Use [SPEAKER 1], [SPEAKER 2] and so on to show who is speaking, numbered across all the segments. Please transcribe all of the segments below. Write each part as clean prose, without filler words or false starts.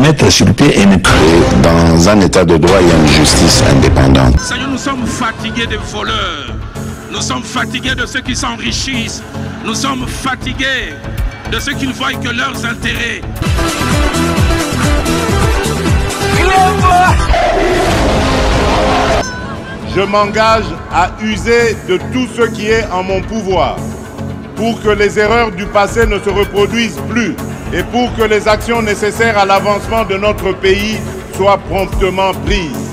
[SPEAKER 1] mettre sur le pied une... Dans un état de droit, il y a une justice indépendante.
[SPEAKER 2] Seigneur, nous sommes fatigués des voleurs. Nous sommes fatigués de ceux qui s'enrichissent. Nous sommes fatigués de ceux qui ne voient que leurs intérêts.
[SPEAKER 3] Je m'engage à user de tout ce qui est en mon pouvoir pour que les erreurs du passé ne se reproduisent plus et pour que les actions nécessaires à l'avancement de notre pays soient promptement prises.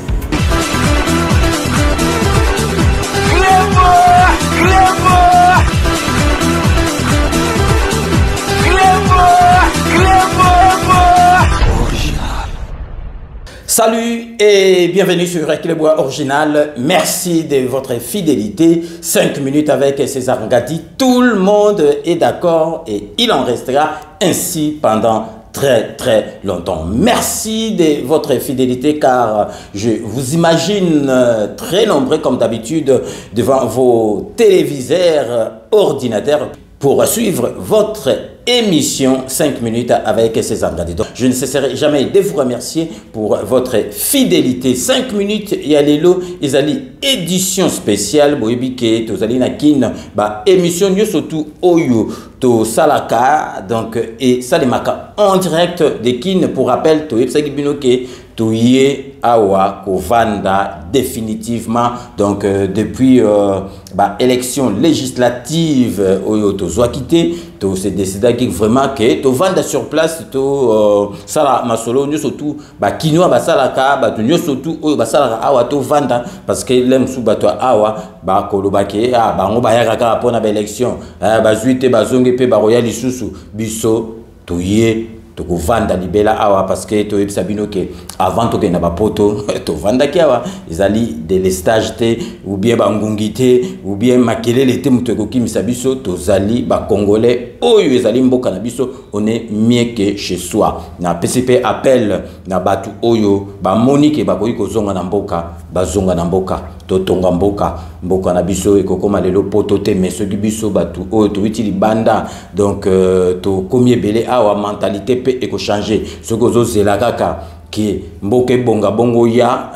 [SPEAKER 4] Salut et bienvenue sur Clébois Original. Merci de votre fidélité. 5 minutes avec César Ngati. Tout le monde est d'accord et il en restera ainsi pendant très longtemps. Merci de votre fidélité car je vous imagine très nombreux comme d'habitude devant vos téléviseurs, ordinateurs pour suivre votre émission 5 minutes avec César Ngati. Donc, je ne cesserai jamais de vous remercier pour votre fidélité. 5 minutes et allélo, ils allaient édition spéciale boyebike tozali na kin ba émission yo surtout oyo to salaka donc et salemaka en direct de kin pour rappel to epsaki binoke to yé awa kovanda définitivement donc depuis élection législative oyo to zoakité to se décida que vraiment que to vanda sur place to sala masolo nyo surtout ba kinwa ba salaka ba to nyo surtout oyo ba salaka awa to vanda parce que lem sou bato awa ba kolobake bango bayaka kaka pona ba élection ba zuite ba zonge pe ba royal lisusu biso to yé to vanda libela awa parce que to sabino que avant to na ba poto to vanda ki awa izali de l'estage te ou bien ba ngungité ou bien makelele te muto ko kimisa biso to zali ba congolais oyo ezali mboka na biso on est mieux que chez soi na PCP appel na batu oyo ba monique ba koyi ko zonga na mboka ba zonga na mboka to tonga mboka na biso ekokoma lelo poto te mais soki biso batu oyo to utili banda donc to komi ebele awa mentalité pe eko changer soki ozozela kaka ki mboke bonga bongo ya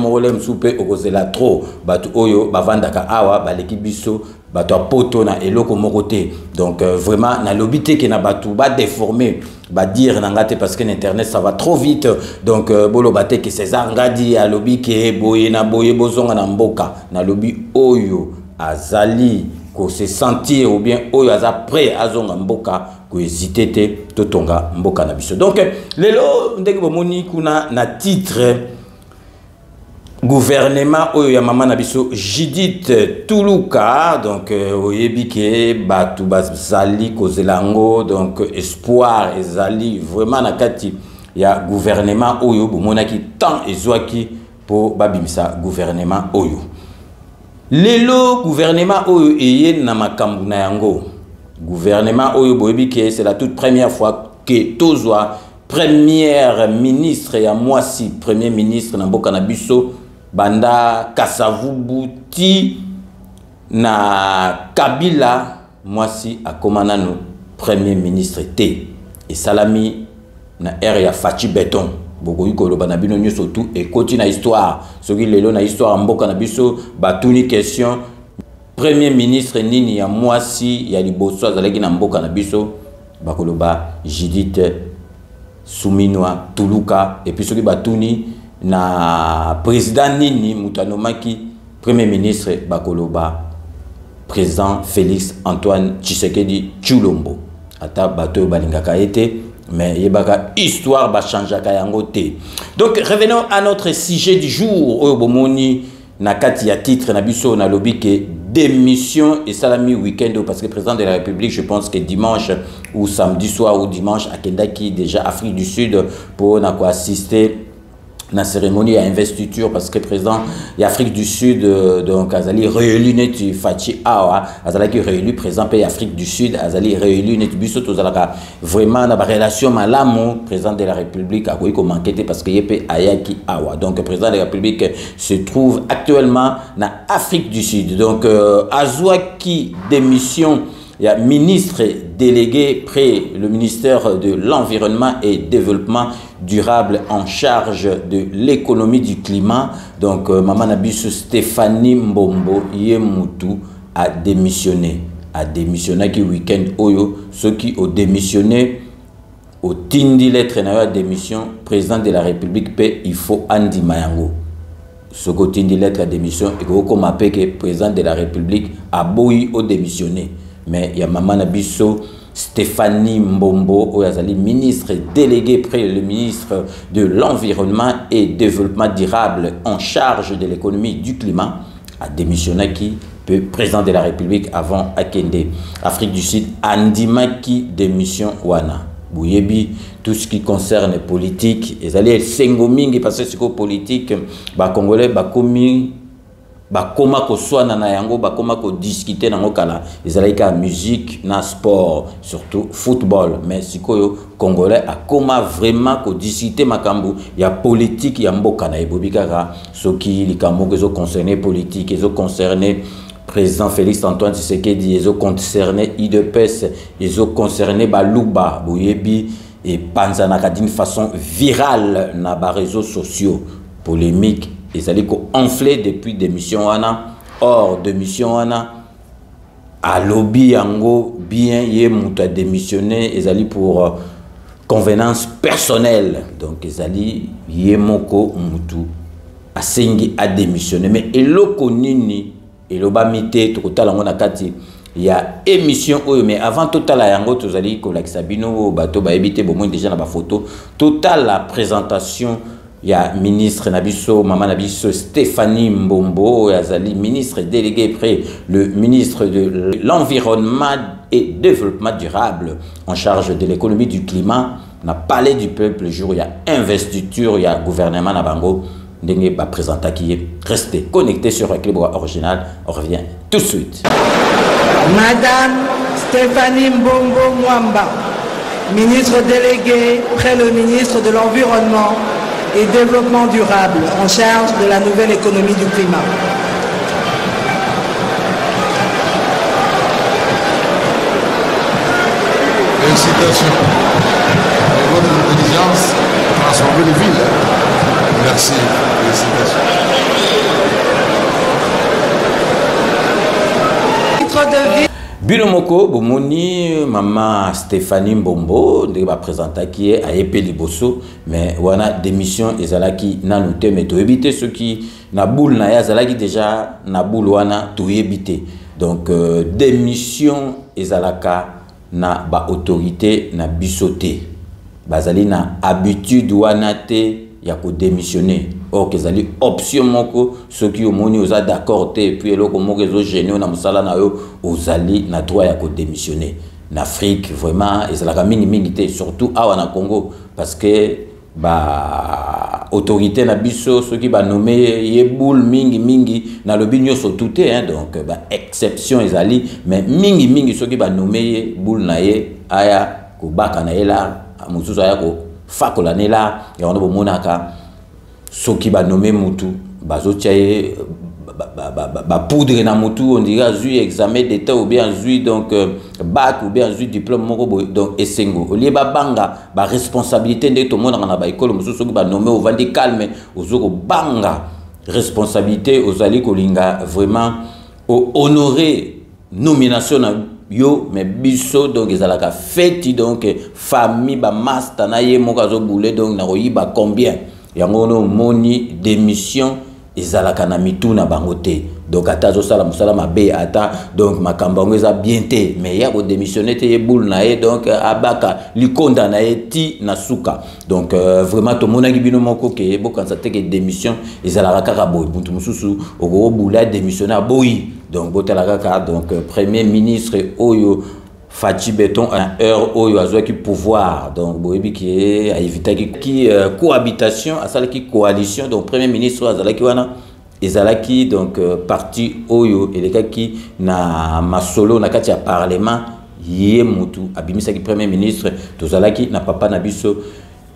[SPEAKER 4] mokole msupe okozela trop batu oyo bavandaka awa baleki biso bato a poto na eloko moko te donc vraiment na lobité que na batu ba déformer ba dire nangate parce que l'internet ça va trop vite donc bolo baté que César Ngadi a lobby que boye na boye bozonga na mboka na lobby oyo azali ko se sentir ou bien oyo aza prêt azonga mboka ko hésiter te totonga mboka na biso donc lelo ndenge bomoni kuna na titre gouvernement oyo ya mama na biso Judith Tuluka donc oyebike batu bazali kozelango donc espoir ezali vraiment na kati ya gouvernement oyo bomonaki tant ezwaki po babimisa gouvernement oyo lelo gouvernement oyo eye na makambu na yango gouvernement oyo boyebike c'est la toute première fois que tozwa première ministre ya mwasi premier ministre na mboka na biso banda Kasavubu ti na Kabila mwasi akomana no premier ministre te et salami na area Fachi Beton bokoyi koloba na bino nyoso tout et koti na histoire soki lelo na histoire mboka na biso batuni question premier ministre nini ya mwasi ya liboso azalaki na mboka na biso bakoloba Judith Suminwa Tuluka et puis soki batuni na président nini mutanomaki premier ministre bakoloba président Félix Antoine Tshisekedi Tshilombo ata bato balingaka ete mais yebaka histoire ba changeaka yango te. Donc revenons à notre sujet du jour oyo bomoni na kati ya titre na biso na lobby que démission et salami week-end parce que le président de la République je pense que dimanche ou samedi soir ou dimanche à Kendaki déjà Afrique du Sud pour na quoi assister la cérémonie à investiture parce que président d'Afrique du Sud donc azali réélu net Fachi Awa azali réélu président pays Afrique du Sud azali réélu net biso tozalaka vraiment na relation malamu président de la République a koyi ko manquer parce que yepé ayaki Awa donc président de la République se trouve actuellement na Afrique du Sud donc azwa qui démission il y a ministre délégué près le ministère de l'Environnement et Développement durable en charge de l'économie du climat. Donc, Maman Nabiso Stéphanie Mbombo Yemutu a démissionné. A démissionné qui week-end Oyo, ceux qui ont démissionné au Tindi lettre na démission, président de la République paix, il faut Andy Mayango. Ce qui Tindi lettre à démission, et comme appelle que président de la République a boui au démissionné. Mais il y a Maman Nabiso Stéphanie Mbombo, Oyazali, ministre délégué près le ministre de l'Environnement et Développement durable en charge de l'économie du climat, a démissionné qui peut président de la République avant Akende. Afrique du Sud, Andima qui démission Wana. Bouyebi, tout ce qui concerne politique, ils allaient sengomingi parce que c'est politique, bah Congolais, bah komi, bah koma ko soana na yango, bah koma ko discuter na ngokala, ils allaient ka musique, na sport, surtout football, mais si ko Congolais a koma vraiment ko discuter makambu, il y a politique, il y a mboka na ebobikara, ce qui les kambo qui sont concernés politique, ils sont concernés président Félix Antoine Tshisekedi, ils ont concerné IDPS, ils ont concerné Balouba, Bouyebi et Panzanaka d'une façon virale dans les réseaux sociaux, polémiques, ils allaient enfler depuis démission hors démission à lobby ango bien yé mouta démissionné, ils allaient pour convenance personnelle, donc ils allaient yé moko moutou a sengi a démissionné, mais eloko nini et le bamité total en kati il y a émission mais avant total la yango tozali ko la sabino bato ba ebité bon déjà na ba photo total la présentation il y a ministre Nabiso Maman Nabiso Stéphanie Mbombo yazali ministre délégué près le ministre de l'Environnement et Développement durable en charge de l'économie du climat na palais du peuple le jour il y a investiture il y a gouvernement na bango. Restez connectés sur Équilibre Original. On revient tout de suite.
[SPEAKER 5] Madame Stéphanie Mbombo Mwamba, ministre déléguée près le ministre de l'Environnement et Développement durable en charge de la nouvelle économie du climat.
[SPEAKER 6] Félicitations. Votre intelligence transformer les villes. Merci. Félicitations.
[SPEAKER 4] Bilomoko, Bomoni, Maman Stéphanie Mbombo, de va présenter qui est à Epé Liboso, mais on a démission et Zalaki n'a noté, mais tout éviter ceux qui n'a boule n'a Zalaki déjà n'a boule wana tout éviter. Donc démission et Zalaka n'a ba autorité n'a bisoté. Bazali n'a habitude wana te ya ko démissionner. Or que zali option moko ceux qui au moni osa d'accord te puis eloko moko ezo gêner na musala na yo ozali na droit ya ko démissionner. En Afrique vraiment ezalaka mingi te surtout awa na Congo parce que ba autorité na biso ceux qui ba nommer yeboul mingi na lobi nyoso touté hein donc ba exception ezali mais mingi ceux qui ba nommer boul na ye aya ko baka na ela mususu aya ko fakola nela ya ono bomonaka soki ba nommé mutu bazotiaye ba poudre na mutu on dirait zui examen d'état ou bien zui donc bac ou bien zui diplôme moko donc esengo oli ba banga ba responsabilité de tout monde na ba école mususu soki ba nommé au vandi calme ozoko banga responsabilité ozali kolinga vraiment honorer nomination na yo mais biso donc ezalaka fête donc famille ba master na ye moko azo boule donc na koyiba combien yango no moni démission ezalaka na mitu na bangote donc ata zo sala musala mabe ata donc makambango eza bien te mais ya ko démissionner te ye boule na ye donc abaka likonda na ye ti na suka donc vraiment to monaki bino moko ke bokanza te ke démission ezalaka kaka boy buntu mususu oko boula démissionner boy donc botalaka donc premier ministre Oyo Fachi Beton à heure Oyo azo qui pouvoir donc boyebi qui a évité qui cohabitation à celle qui coalition donc premier ministre azalaki wana ezalaki donc parti Oyo et les gars qui na masolo na kati ya parlement yé mutu abimisaki premier ministre tozalaki na papa na biso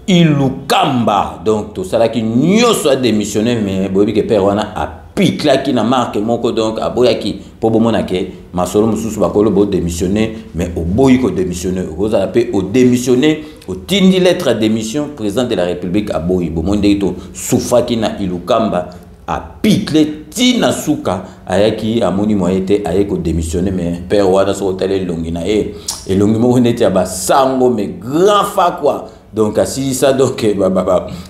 [SPEAKER 4] Ilukamba donc tozalaki nyoso a démissionné mais boyebi que père wana a piklaki na marque moko donc aboyaki pour bomonake masolo mususu bakolo bo démissionner mais au boy ko démissionner vous appelez au démissionner au tindi lettre à démission président de la République à boy bomonde to soufaki na ilukamba a pitlé tina suka ayaki amoni moyete ayeko démissionner mais père wana so tele longi na et longi mo neti ba sango mais grand fa quoi donc assis ça donc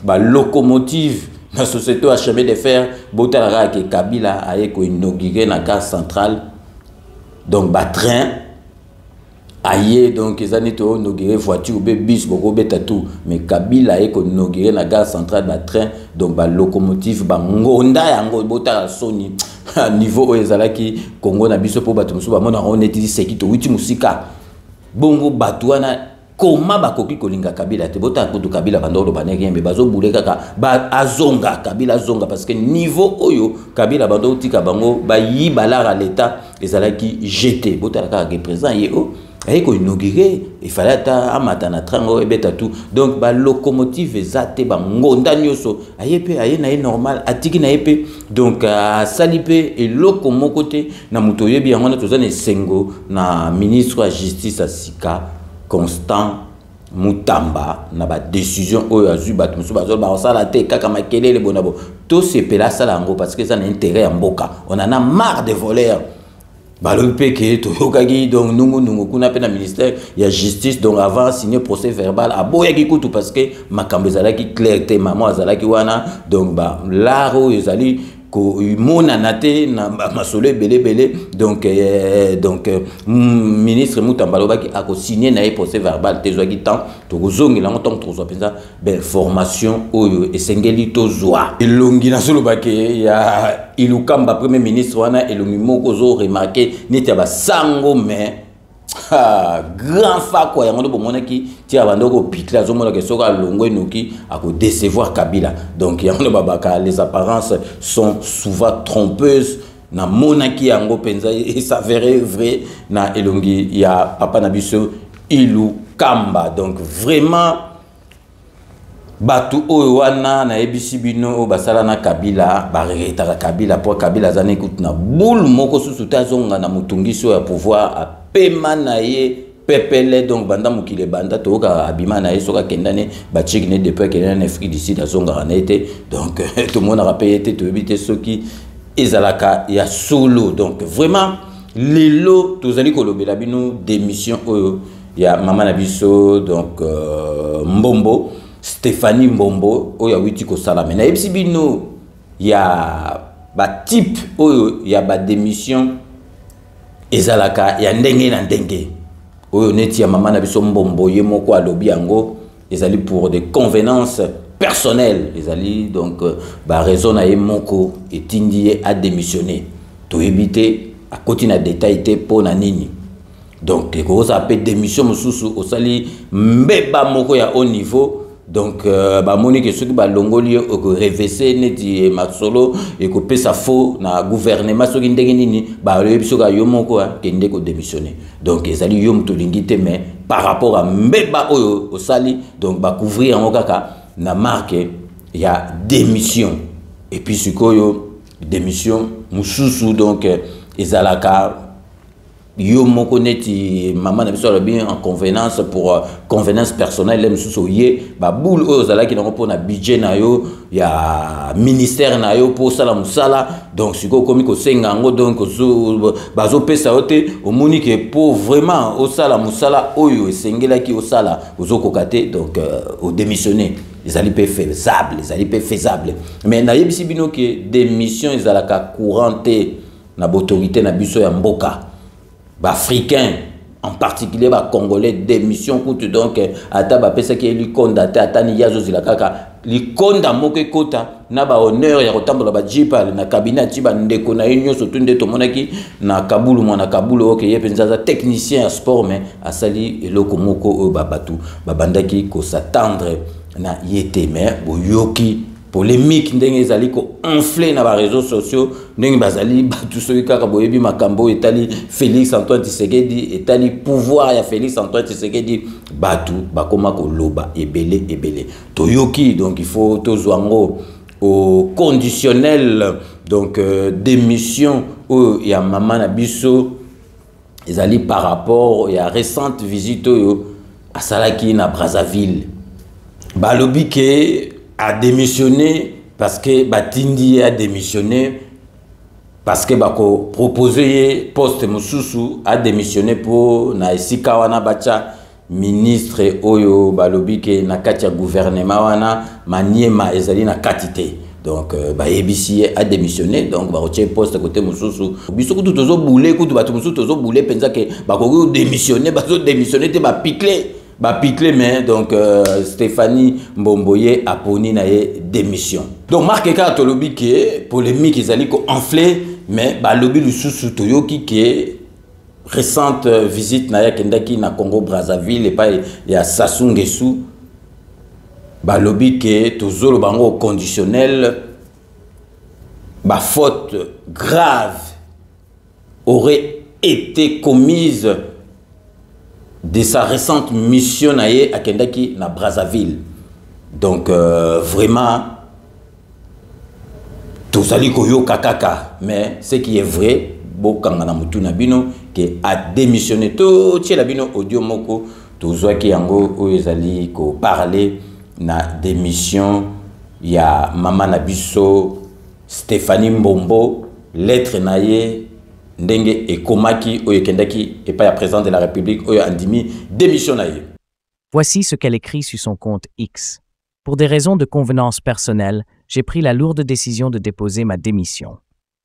[SPEAKER 4] ba locomotive la société a chemin de fer botalara ke Kabila ayeko inauguré na gare centrale donc ba train aye donc ils ont inauguré voiture ou bus boko betatu mais Kabila ayeko inauguré na gare centrale ba train donc ba locomotive ba ngonda yango botara soni niveau ezalaki Congo na biso po batu musu ba mona on est dit sekito witi musika bongo batwana comment bakoki kolinga Kabila te bota kutu Kabila bandolo baneki mbe bazo buleka ka ba azonga Kabila zonga parce que niveau oyo Kabila bando tika bango ba yibalara l'état ezalaki jeté bota ka représent yeo ayeko inauguré il fallait ata amata na trango ebeta tout donc ba locomotive ezate ba ngonda nyoso ayepe aye na normal atiki na yepe donc salipe et locomo côté na muto yebi yango na tozana sengo na ministre de justice asika Constant Mutamba na ba décision oyo azu batu musu bazol ba osala te kaka makelele bonabo to se pela sala ngo parce que ça n'a intérêt en mboka on en a marre de voleurs balope ke to yokaki donc nungu kuna pe na ministère ya justice donc avant signer procès verbal aboya ki kutu parce que makambo ezalaki clair te maman azalaki wana donc ba laro ezali ko mona naté na masolo belé donc ministre Mutamba lobaki a ko signer na procès verbal te zoaki temps to kozongi la ngotong to zo penza belle formation oyo esengeli to zwa elongi na solo baki ya ilukamba premier ministre wana elongi moko zo remarquer neti ba sango mais grand fa quoi yango bomona ki tia bandoko pitla zo mona ke soka longo enoki a ko décevoir Kabila donc yango babaka les apparences sont souvent trompeuses na monaki yango penza et s'avérer vrai na elongi ya papa na biso Ilukamba donc vraiment batu oyo wana na ebisi bino basala na Kabila baretaka Kabila pour Kabila zane écoute na boule moko susu tazonga na mutungiso ya pouvoir a pema na ye pepele donc banda mukile banda toka abima na ye soka kendane ba chikine depuis kendane na Afrique du Sud azonga na été donc tout le monde a payé te to ebite soki ezalaka ya solo donc vraiment lelo tozali kolobela bino démission oyo ya mama na biso donc Mbombo Stéphanie Mbombo oyo awiti ko sala mais na ebisi bino ya ba type oyo ya ba démission ezalaka ya ndenge na ndenge oyo neti ya mama na biso Mbombo ye moko alobi yango ezali pour des convenances personnelles ezali donc ba raison na ye moko etindi ye a démissionner to éviter à côté na détail te pona nini donc ko ça peut démission mususu osali mbeba moko ya haut niveau donc ba moni que ceux qui ba longoli ko reverser neti masolo et ko pesa faux na gouvernement soki ndenge nini ba lebiso ka yo moko ke ndeko démissionner donc ezali yo mto lingite mais par rapport à mbeba oyo osali donc ba couvrir en kaka na marque ya démission et puis sikoyo démission mususu donc ezalaka yo moko neti maman na biso bien en convenance pour convenance personnelle les mususu ye ba boule oyo zalaki na ko na budget na yo ya ministère na yo pour sala musala donc siko komi ko senga ngo donc bazo pesa ote omoni ke pour vraiment au sala musala oyo esengelaki au sala ozoko kate donc au démissionner les alliés faisables les alliés faisables mais na yebisi bino ke démission ezalaka couranté na autorité na biso ya mboka ba africain en particulier ba congolais démission coûte donc ata ba pesa ki li condamné ata ni yazo zila kaka li konda moke kota na ba honneur ya kotambola ba jipa na cabinet ti ba ndeko na union surtout ndeto monaki na Kabulu mona Kabulu oke ye penza technicien à sport mais asali eloko moko ba batu ba bandaki ko s'attendre na yete mais boyoki polémique ndenge ezali ko enflé na ba réseaux sociaux ndenge bazali batu soki kaka boyebi makambo etali Félix Antoine Tshisekedi etali pouvoir ya Félix Antoine Tshisekedi batu bakoma ko loba ebele toyoki donc il faut tozwango au conditionnel Donc démission il y a maman na biso ils allaient par rapport il y a récente visite à Salaki na Brazzaville. Balobi ke a démissionné parce que Batindi a démissionné parce que bako proposé poste mususu a démissionné pour na esika wana bacha ministre oyo balobi ke na kati ya gouvernement wana maniema ezali na katité. Donc ebisi a démissionné donc barotie poste côté mususu biso kutu tozo boulé kutu batu mususu tozo boulé penza ke bako démissionner bazo démissionner te ba piquer mais donc Stéphanie Mbomboye a poni na démission. Donc Marc Katolobi ke polémique ezali ko enflé mais balobi lususu toyoki ke récente visite na yakendaki na Congo Brazzaville et pas ya Sassou Nguesso balobi ke tozolo bango conditionnel ba faute grave aurait été commise de sa récente mission à Kendaki na Brazzaville. Donc vraiment tout ça li koyo kakaka mais ce qui est vrai bokanga na mutu na bino que a démissionné tout la bino audio moko tozwa ki yango oyezali ko parler na démission ya mama na biso Stéphanie Mbombo lettre naye ndenge ekomaki oyekendaki et pas ya président de la République oyo andimi démission naye.
[SPEAKER 7] Voici ce qu'elle écrit sur son compte X. Pour des raisons de convenance personnelle, j'ai pris la lourde décision de déposer ma démission.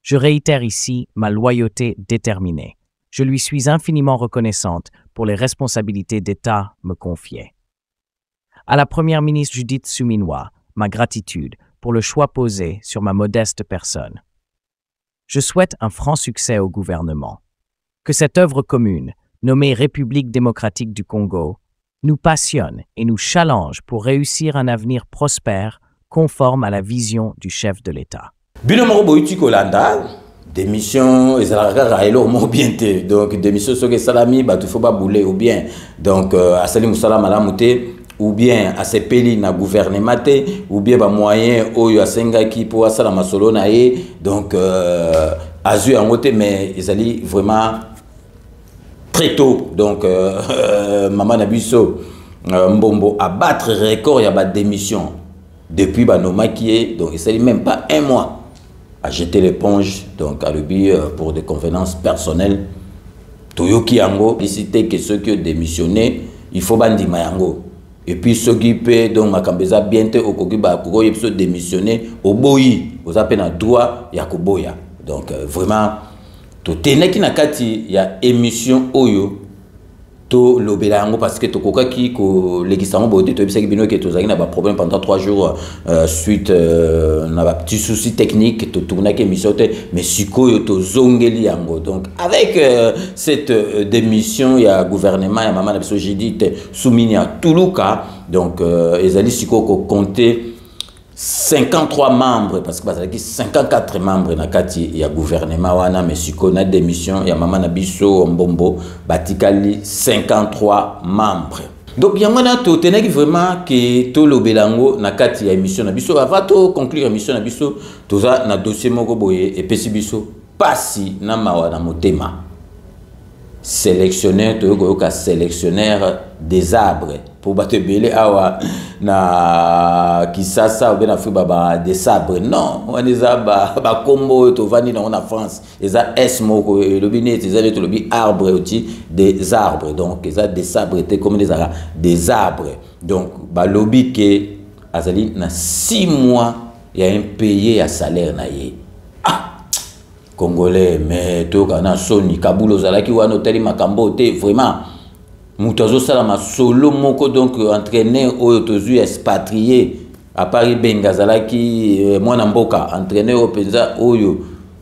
[SPEAKER 7] Je réitère ici ma loyauté déterminée. Je lui suis infiniment reconnaissante pour les responsabilités d'État me confiées. À la première ministre Judith Suminwa, ma gratitude pour le choix posé sur ma modeste personne. Je souhaite un franc succès au gouvernement. Que cette œuvre commune, nommée République démocratique du Congo, nous passionne et nous challenge pour réussir un avenir prospère conforme à la vision du chef de l'État.
[SPEAKER 4] Binomoro boiti kolanda démission ezalaka raelo mo bien te donc démission soke salami batu fo ba boulé ou bien donc asali musala malamu te ou bien asepeli na gouvernement te ou bien ba moyen oyo asengaki pour asala masolo na ye donc azu yango te mais ezali vraiment très tôt donc maman na biso Mbombo a battre record ya ba démission depuis ba nomaki donc ezali même pas un mois à jeter l'éponge donc à l'ubi pour des convenances personnelles toyoki yango décidé que ceux qui ont démissionné il faut bandima yango et puis ceux qui paient donc makambeza bientôt au koki ba koko yepso démissionner au boyi aux appels na droit ya koboya donc vraiment to teneki na kati ya émission oyo to lobela yango parce que to kokaki ko legisango bote to bisaki bino ke to zaki na ba problème pendant 3 jours suite na ba petit souci technique to tournaki émission te mais sikoyo to zongeli yango donc avec cette démission ya gouvernement ya maman na biso Judith Suminwa Tuluka donc ezali siko ko compter 53 membres parce que bazalaki 54 membres na kati ya gouvernement wana mais siko na démission ya mama na biso Mbombo batikali 53 membres. Donc yango na to tenaki vraiment que to lobelango na kati ya émission na biso avant to conclure émission na biso toza na dossier moko boye et pesi biso pasi na mawa na motema sélectionneur to sélectionneur des arbres pour battre belé awa na kisasa ou bien na baba des sabres non on est ba combo to vani na en France eza es moko le binet eza to lobi arbre aussi des arbres donc eza des sabres étaient comme des arbres donc ba lobi que azali na 6 mois il y a un payé à salaire na ye Congolais mais to kana soni kabulo zalaki wana hôtel makambo te vraiment Moutazo salama solo moko donc entraîneur oyo tozu expatrié à Paris Bengazalaki mwana mboka entraîneur openza oyo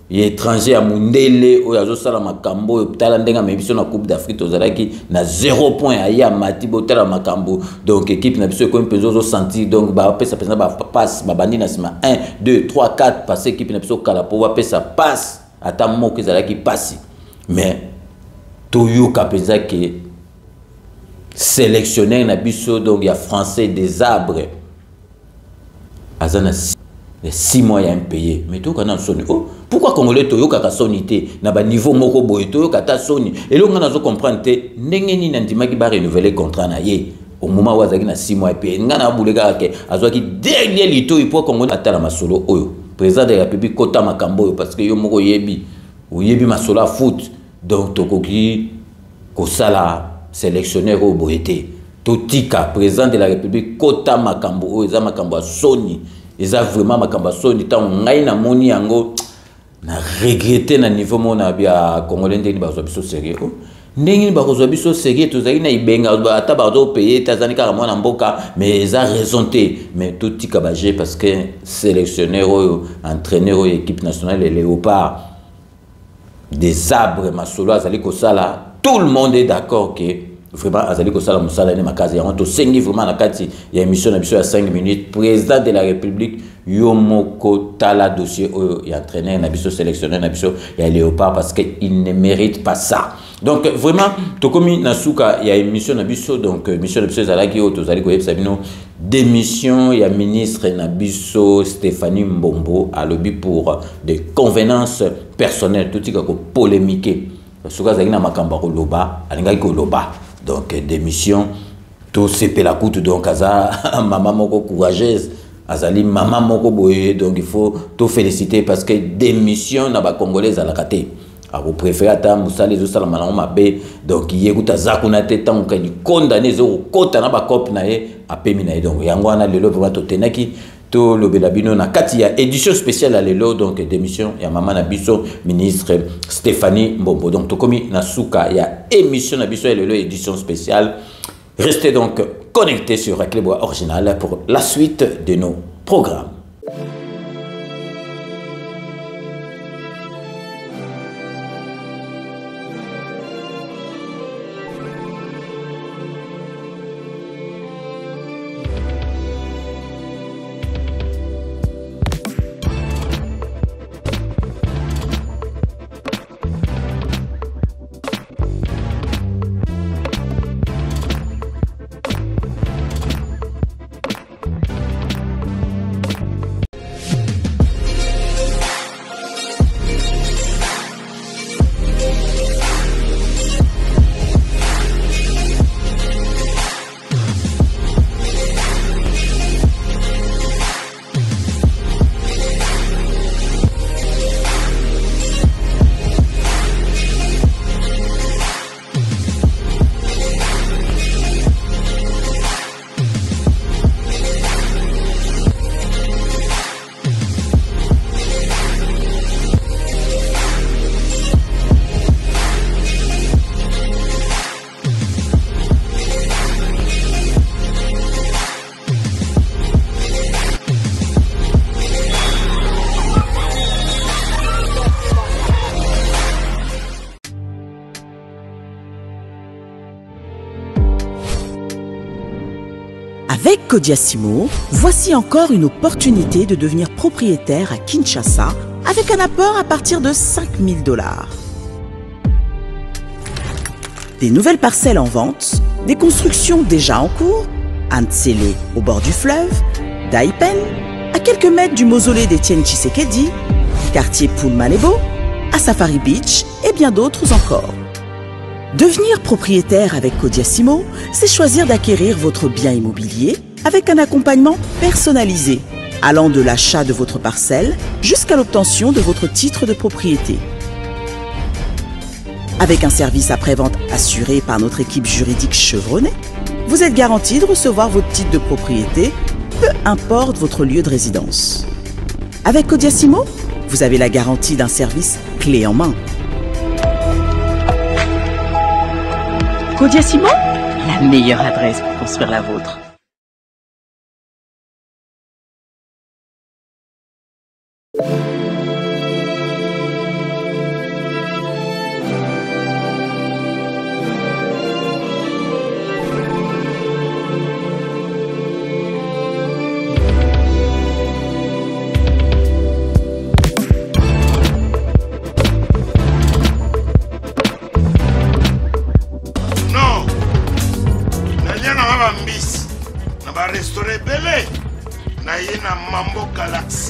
[SPEAKER 4] étranger à Mundele oyo azo salama kambo tala ndenga mebiso na Coupe d'Afrique tozalaki na 0 point aya matibo tala makambo donc équipe na biso ko mpenzo zo sentir donc ba pesa pesa ba passe ba bandi na sima 1 2 3 4 passer équipe na biso kala po ba pesa passe ata moko ezalaki passe mais toyo kapenza ke sélectionner na biso donc il y a français des arbres azana 6 mois il y a impayé. Mais tout quand on sonne, oh, pourquoi Congolais toyo kaka sonité na ba niveau moko boy toyo kata soni et là on a comprendre te ndengeni nandima ki ba renouveler contrat na ye au moment où azaki na 6 mois impayé ngana bulega ke azwaki dernier lito il faut Congolais atala masolo oyo président de la République kota makambo parce que yo moko yebi masolo foot donc tokoki ko sala sélectionneur au boyete totika président de la République kota makambo oyo za makambo soni. Ils ont vraiment ma cambasoni tant ngai na moni yango na regretter na niveau mona bia congolais ndeni ba zo sérieux ndeni ba zo biso sérieux tozali na ibenga ata ba do payer tazani ka mona mboka mais ils ont raison té mais tout tika bagé parce que sélectionneur entraîneur équipe nationale les léopards des arbres masolo azali ko sala tout le monde est d'accord que vraiment azali ko sala musala ne makazi ya to sengi vraiment na kati ya émission na biso ya 5 minutes président de la République yomoko tala dossier ya entraîneur na biso sélectionneur na biso ya léopard parce que il ne mérite pas ça. Donc vraiment tokomi nasuka ya émission na biso donc mission na biso zalaki o tozali ko yebisa bino démission ya ministre na biso Stéphanie Mbombo à lobby pour des convenances personnelles tout tika ko polémiquer suka zaki na makamba ko loba alingaki ko loba. Donc démission tout c'est la coûte donc aza maman moko courageuse azali maman moko boye donc il faut tout féliciter parce que démission na ba congolais à la raté a vous préférez ata musali zo sala malamo mabe donc yekuta zakuna te tant que condamné zo kota na ba cop na ye apemi na donc yango na lelo vraiment to tenaki to lobela bino na kati ya édition spéciale à lelo donc démission ya maman na biso ministre Stéphanie Mbombo donc to komi na suka ya émission na biso ya lelo édition spéciale. Restez donc connectés sur Reclebois Original pour la suite de nos programmes.
[SPEAKER 8] Avec Kodiasimo, voici encore une opportunité de devenir propriétaire à Kinshasa avec un apport à partir de 5 000 $. Des nouvelles parcelles en vente, des constructions déjà en cours, à Ntsele au bord du fleuve, Daipen, à quelques mètres du mausolée d'Étienne Tshisekedi, quartier Poulmalebo, à Safari Beach et bien d'autres encore. Devenir propriétaire avec Kodiasimo, c'est choisir d'acquérir votre bien immobilier avec un accompagnement personnalisé, allant de l'achat de votre parcelle jusqu'à l'obtention de votre titre de propriété. Avec un service après-vente assuré par notre équipe juridique chevronnée, vous êtes garanti de recevoir votre titre de propriété, peu importe votre lieu de résidence. Avec Kodiasimo, vous avez la garantie d'un service clé en main. Kodiasimo, la meilleure adresse pour construire la vôtre.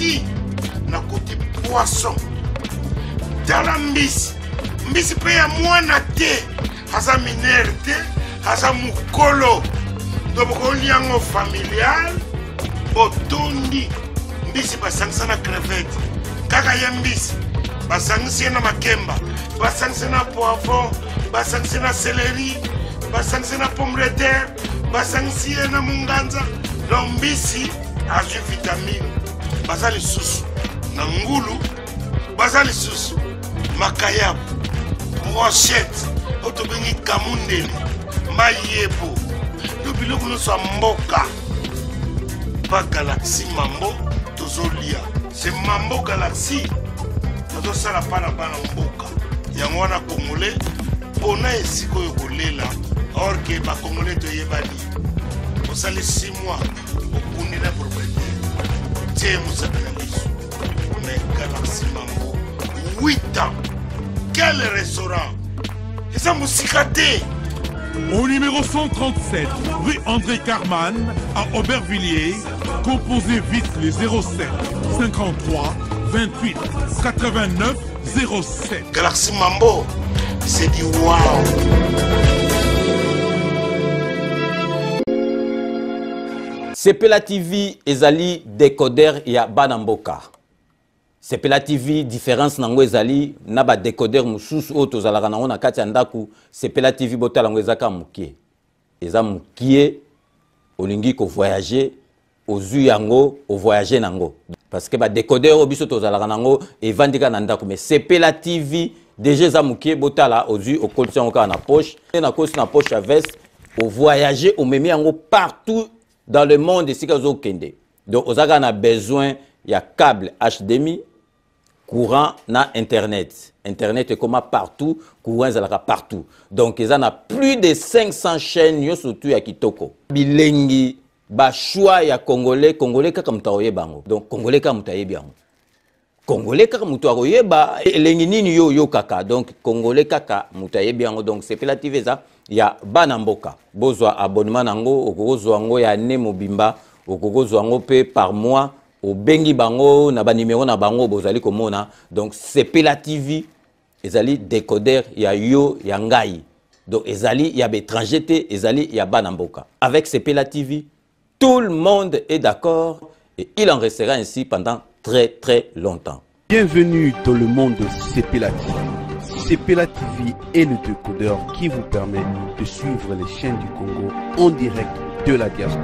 [SPEAKER 9] aussi na côté poisson. Dans la mbisi pe ya mwana te, haza minere te, haza mukolo. Donc liango familial, botondi, mbisi basangisa na crevette. Kaka ya mbisi, basangisa na makemba, basangisa na poivron, basangisa na céleri, basangisa na pomme de terre, basangisa na munganza. Donc mbisi azu vitamine, basali susu, na ngulu, basali susu, makayabu, brochette, otobengi kamundele, mayebo. Depuis le nous sommes Mboka, pas Galaxy Mambo, Tozolia. C'est Mambo Galaxy. Nous sommes à la Panabana Mboka. Yangwana Congolais, Pona et Siko Yogolela, or que les Congolais de Yébani. Vous savez 6 mois, au Kuni la propriété. Tiens, vous avez mais Galaxy Mambo, 8 ans. Quel restaurant? Et ça m'a cicaté.
[SPEAKER 10] Au numéro 137, rue André Carman, à Aubervilliers, composez vite les 07 53 28 89 07.
[SPEAKER 9] Galaxy Mambo, c'est du wow.
[SPEAKER 4] Sepela TV ezali décodeur ya Banamboka. Sepela TV différence nango ezali na ba décodeur mususu o tozalaka nango na kati ya ndaku. Sepela TV botala ngo ezaka mukie. Eza mukie olingi ko voyager ozu yango o voyager nango. Parce que ba décodeur o biso tozalaka nango evandika na ndaku mais Sepela TV déjà eza mukie botala ozu o koltia ngo na poche na kosi na poche à veste o voyager o memi yango partout dans le monde ici kazo kende. Donc ozaka na besoin ya câble HDMI courant na internet. Internet est comme partout, courant est partout. Donc ils en a plus de 500 chaînes surtout ya kitoko. Bilengi ba choix ya congolais kaka mutaoye bango. Donc congolais kaka mutaye bien. Congolais kaka mutaoye ba elengi nini yo kaka. Donc congolais kaka mutaye bien. Donc c'est Sepela TV ça ya Banamboka. Bozwa abonnement nango okozwa ngo ya ne mobimba okozwa ngo pe par mois. Au bengi bango na ba numéro na bango bozali komona. Donc Sepela TV ezali décodeur ya yo ya ngai. Donc ezali ya étranger te ezali ya Banamboka. Avec Sepela TV tout le monde est d'accord et il en restera ainsi pendant très longtemps.
[SPEAKER 11] Bienvenue dans le monde de Sepela TV. Sepela TV est le décodeur qui vous permet de suivre les chaînes du Congo en direct de la diaspora.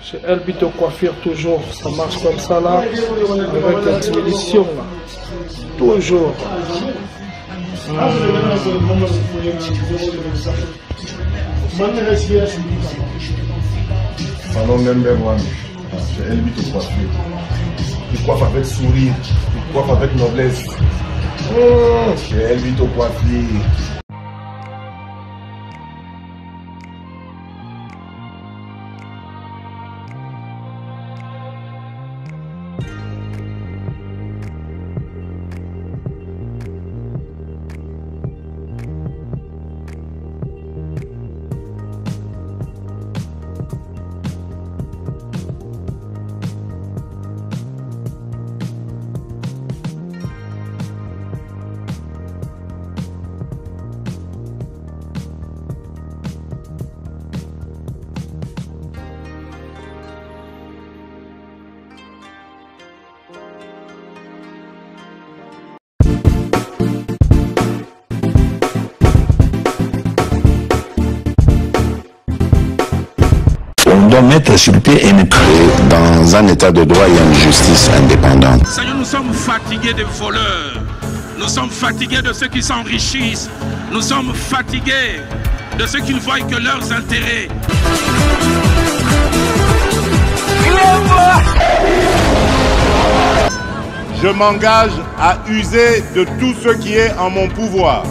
[SPEAKER 12] Chez Elbito Coiffure, toujours, ça marche comme ça là, avec la télévision là. Toujours.
[SPEAKER 6] Salon number 1, chez Elbito Coiffure. Tu coiffes avec sourire, tu coiffes avec noblesse. Chez Elbito Coiffure.
[SPEAKER 1] On doit mettre sur pied et dans un état de droit et une justice indépendante.
[SPEAKER 2] Seigneur, nous sommes fatigués des voleurs. Nous sommes fatigués de ceux qui s'enrichissent. Nous sommes fatigués de ceux qui ne voient que leurs intérêts.
[SPEAKER 3] Je m'engage à user de tout ce qui est en mon pouvoir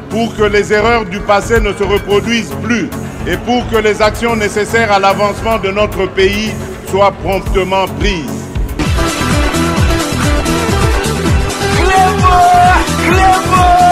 [SPEAKER 3] pour que les erreurs du passé ne se reproduisent plus et pour que les actions nécessaires à l'avancement de notre pays soient promptement prises.
[SPEAKER 13] Clément